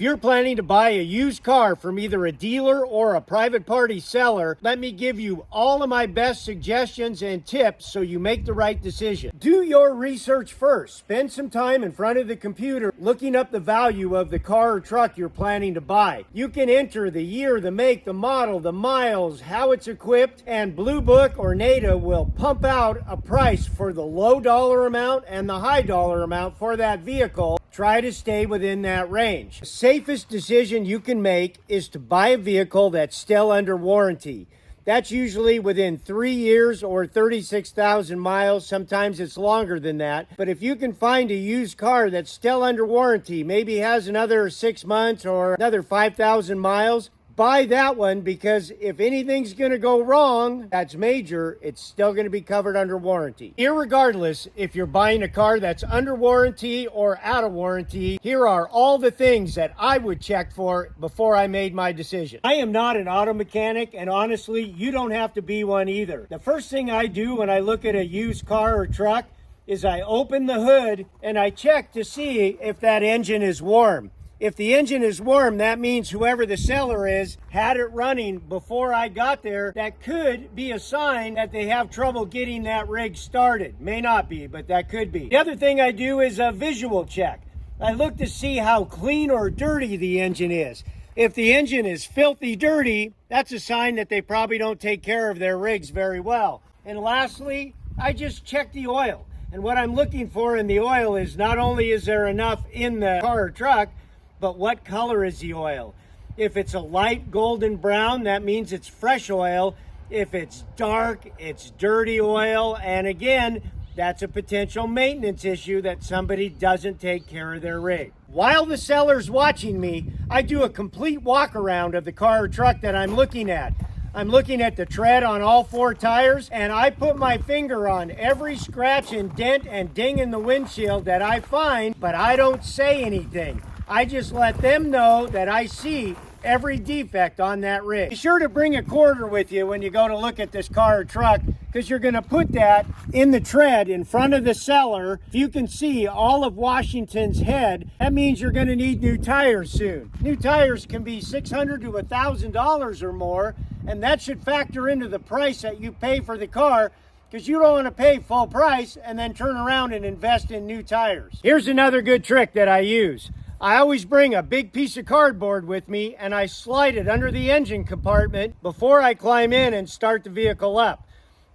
If you're planning to buy a used car from either a dealer or a private party seller, let me give you all of my best suggestions and tips so you make the right decision. Do your research first. Spend some time in front of the computer looking up the value of the car or truck you're planning to buy. You can enter the year, the make, the model, the miles, how it's equipped, and Blue Book or NADA will pump out a price for the low dollar amount and the high dollar amount for that vehicle. Try to stay within that range. The safest decision you can make is to buy a vehicle that's still under warranty. That's usually within 3 years or 36,000 miles. Sometimes it's longer than that. But if you can find a used car that's still under warranty, maybe has another 6 months or another 5,000 miles, buy that one, because if anything's going to go wrong, that's major, it's still going to be covered under warranty. Irregardless, if you're buying a car that's under warranty or out of warranty, here are all the things that I would check for before I made my decision. I am not an auto mechanic, and honestly, you don't have to be one either. The first thing I do when I look at a used car or truck is I open the hood and I check to see if that engine is warm. If the engine is warm, that means whoever the seller is had it running before I got there. That could be a sign that they have trouble getting that rig started. May not be, but that could be. The other thing I do is a visual check. I look to see how clean or dirty the engine is. If the engine is filthy dirty, that's a sign that they probably don't take care of their rigs very well. And lastly, I just check the oil. And what I'm looking for in the oil is not only is there enough in the car or truck, but what color is the oil? If it's a light golden brown, that means it's fresh oil. If it's dark, it's dirty oil. And again, that's a potential maintenance issue that somebody doesn't take care of their rig. While the seller's watching me, I do a complete walk around of the car or truck that I'm looking at. I'm looking at the tread on all 4 tires, and I put my finger on every scratch and dent and ding in the windshield that I find, but I don't say anything. I just let them know that I see every defect on that rig. Be sure to bring a quarter with you when you go to look at this car or truck, because you're going to put that in the tread in front of the seller. If you can see all of Washington's head, that means you're going to need new tires soon. New tires can be $600 to $1,000 or more, and that should factor into the price that you pay for the car, because you don't want to pay full price and then turn around and invest in new tires. Here's another good trick that I use. I always bring a big piece of cardboard with me, and I slide it under the engine compartment before I climb in and start the vehicle up.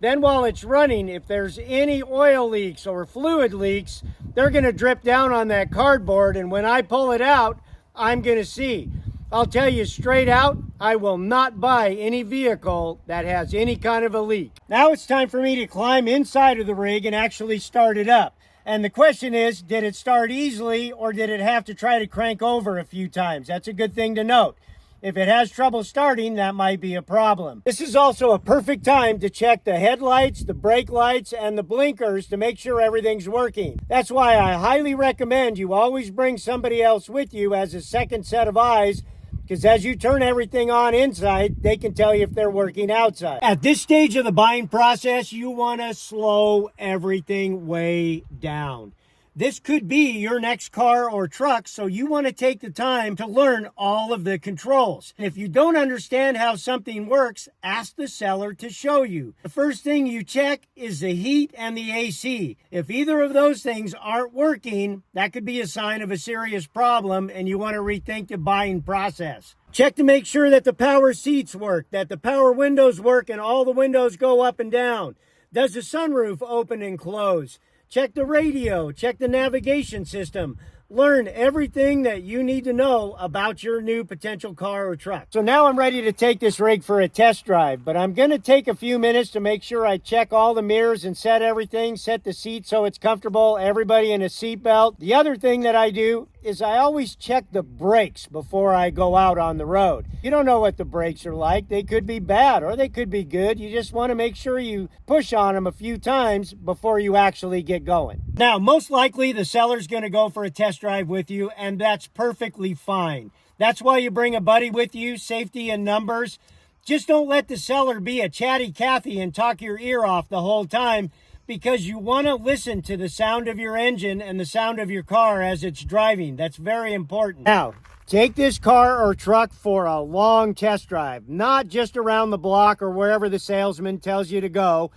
Then while it's running, if there's any oil leaks or fluid leaks, they're going to drip down on that cardboard, and when I pull it out, I'm going to see. I'll tell you straight out, I will not buy any vehicle that has any kind of a leak. Now it's time for me to climb inside of the rig and actually start it up. And the question is, did it start easily, or did it have to try to crank over a few times? That's a good thing to note. If it has trouble starting, that might be a problem. This is also a perfect time to check the headlights, the brake lights, and the blinkers to make sure everything's working. That's why I highly recommend you always bring somebody else with you as a second set of eyes, because as you turn everything on inside, they can tell you if they're working outside. At this stage of the buying process, you want to slow everything way down. This could be your next car or truck, so you want to take the time to learn all of the controls. If you don't understand how something works, ask the seller to show you. The first thing you check is the heat and the AC. If either of those things aren't working, that could be a sign of a serious problem, and you want to rethink the buying process. Check to make sure that the power seats work, that the power windows work, and all the windows go up and down. Does the sunroof open and close? Check the radio, check the navigation system. Learn everything that you need to know about your new potential car or truck. So now I'm ready to take this rig for a test drive, but I'm going to take a few minutes to make sure I check all the mirrors and set everything, set the seat so it's comfortable, everybody in a seat belt. The other thing that I do is I always check the brakes before I go out on the road. You don't know what the brakes are like. They could be bad or they could be good. You just want to make sure you push on them a few times before you actually get going. Now, most likely the seller's going to go for a test drive with you, and that's perfectly fine. That's why you bring a buddy with you, safety in numbers. Just don't let the seller be a chatty Cathy and talk your ear off the whole time, because you want to listen to the sound of your engine and the sound of your car as it's driving. That's very important. Now, Take this car or truck for a long test drive, not just around the block or wherever the salesman tells you to go.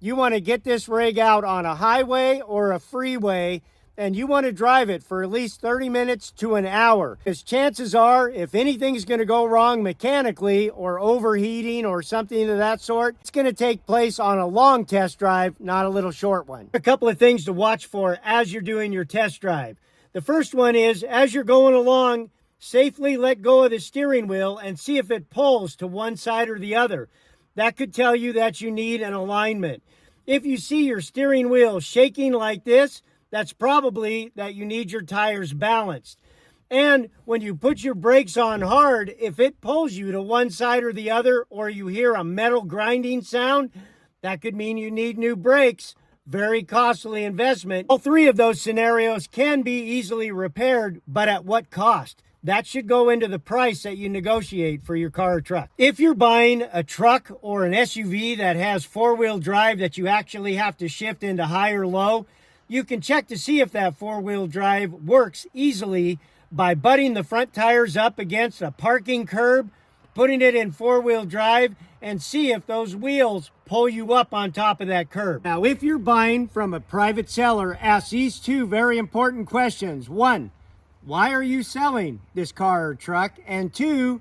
You want to get this rig out on a highway or a freeway, and you want to drive it for at least 30 minutes to an hour. Because chances are, if anything's going to go wrong mechanically or overheating or something of that sort, it's going to take place on a long test drive, not a little short one. A couple of things to watch for as you're doing your test drive. The first one is, as you're going along, safely let go of the steering wheel and see if it pulls to one side or the other. That could tell you that you need an alignment. If you see your steering wheel shaking like this, that's probably that you need your tires balanced. And when you put your brakes on hard, if it pulls you to one side or the other, or you hear a metal grinding sound, that could mean you need new brakes. Very costly investment. All three of those scenarios can be easily repaired, but at what cost? That should go into the price that you negotiate for your car or truck. If you're buying a truck or an SUV that has four-wheel drive that you actually have to shift into high or low, you can check to see if that four-wheel drive works easily by butting the front tires up against a parking curb, putting it in four-wheel drive, and see if those wheels pull you up on top of that curb. Now, if you're buying from a private seller, ask these two very important questions. One, why are you selling this car or truck? And two,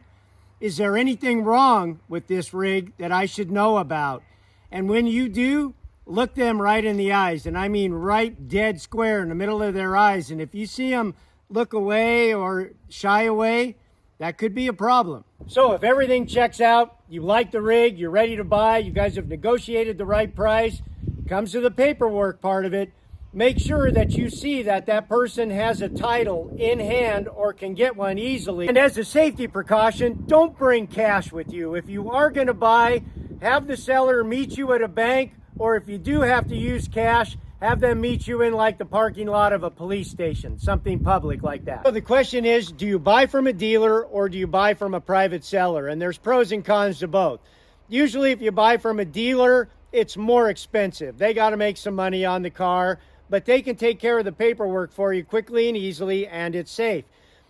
is there anything wrong with this rig that I should know about? And when you do, look them right in the eyes. And I mean right dead square in the middle of their eyes. And if you see them look away or shy away, that could be a problem. So if everything checks out, you like the rig, you're ready to buy, you guys have negotiated the right price, comes to the paperwork part of it, make sure that you see that that person has a title in hand or can get one easily. And as a safety precaution, don't bring cash with you. If you are going to buy, have the seller meet you at a bank, or if you do have to use cash, have them meet you in like the parking lot of a police station, something public like that. So the question is, do you buy from a dealer or do you buy from a private seller? And there's pros and cons to both. Usually if you buy from a dealer, it's more expensive. They got to make some money on the car, but they can take care of the paperwork for you quickly and easily, and it's safe.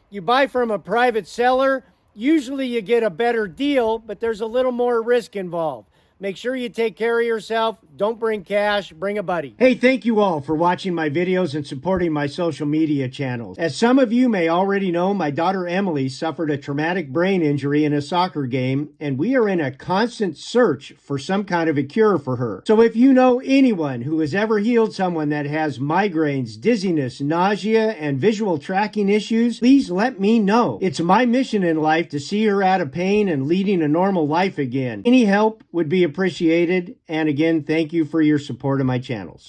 You buy from a private seller, usually you get a better deal, but there's a little more risk involved. Make sure you take care of yourself. Don't bring cash, bring a buddy. Hey, thank you all for watching my videos and supporting my social media channels. As some of you may already know, my daughter Emily suffered a traumatic brain injury in a soccer game, and we are in a constant search for some kind of a cure for her. So if you know anyone who has ever healed someone that has migraines, dizziness, nausea, and visual tracking issues, please let me know. It's my mission in life to see her out of pain and leading a normal life again. Any help would be appreciated. And again, thank you for your support of my channels.